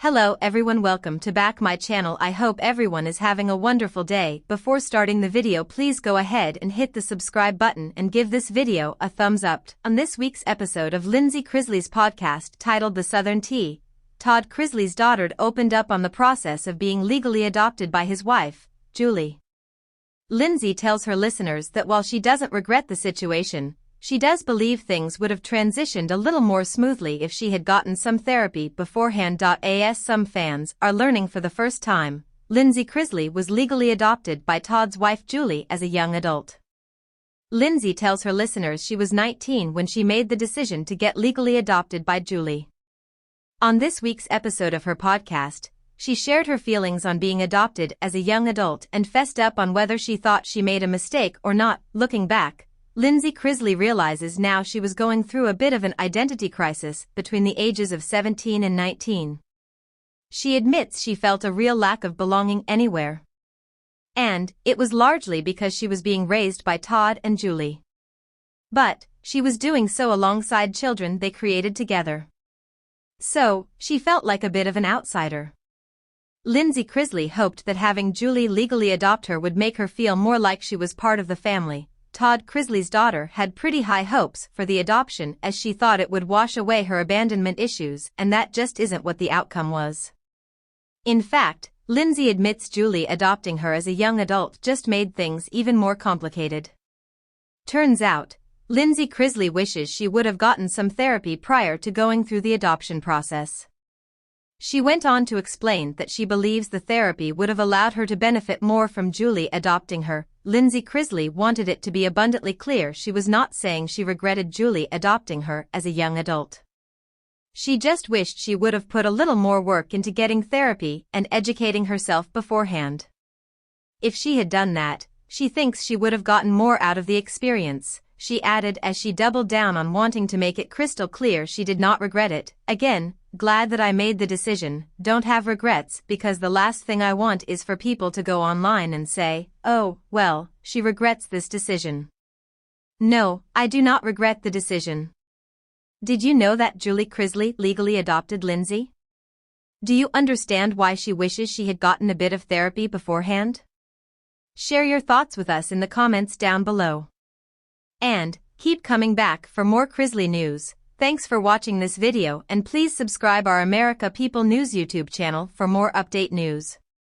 Hello everyone, welcome to back my channel. I hope everyone is having a wonderful day. Before starting the video, please go ahead and hit the subscribe button and give this video a thumbs up. On this week's episode of Lindsie Chrisley's podcast titled The Southern Tea, Todd Chrisley's daughter opened up on the process of being legally adopted by his wife, Julie. Lindsie tells her listeners that while she doesn't regret the situation, she does believe things would have transitioned a little more smoothly if she had gotten some therapy beforehand. As some fans are learning for the first time, Lindsie Chrisley was legally adopted by Todd's wife Julie as a young adult. Lindsie tells her listeners she was 19 when she made the decision to get legally adopted by Julie. On this week's episode of her podcast, she shared her feelings on being adopted as a young adult and fessed up on whether she thought she made a mistake or not. Looking back, Lindsie Chrisley realizes now she was going through a bit of an identity crisis between the ages of 17 and 19. She admits she felt a real lack of belonging anywhere. And it was largely because she was being raised by Todd and Julie. But she was doing so alongside children they created together. So, she felt like a bit of an outsider. Lindsie Chrisley hoped that having Julie legally adopt her would make her feel more like she was part of the family. Todd Chrisley's daughter had pretty high hopes for the adoption as she thought it would wash away her abandonment issues, and that just isn't what the outcome was. In fact, Lindsie admits Julie adopting her as a young adult just made things even more complicated. Turns out, Lindsie Chrisley wishes she would have gotten some therapy prior to going through the adoption process. She went on to explain that she believes the therapy would have allowed her to benefit more from Julie adopting her. Lindsie Chrisley wanted it to be abundantly clear she was not saying she regretted Julie adopting her as a young adult. She just wished she would have put a little more work into getting therapy and educating herself beforehand. If she had done that, she thinks she would have gotten more out of the experience, she added as she doubled down on wanting to make it crystal clear she did not regret it. Again, glad that I made the decision, don't have regrets, because the last thing I want is for people to go online and say, oh, well, she regrets this decision. No, I do not regret the decision. Did you know that Julie Chrisley legally adopted Lindsie? Do you understand why she wishes she had gotten a bit of therapy beforehand? Share your thoughts with us in the comments down below. And keep coming back for more Chrisley news. Thanks for watching this video, and please subscribe our America People News YouTube channel for more update news.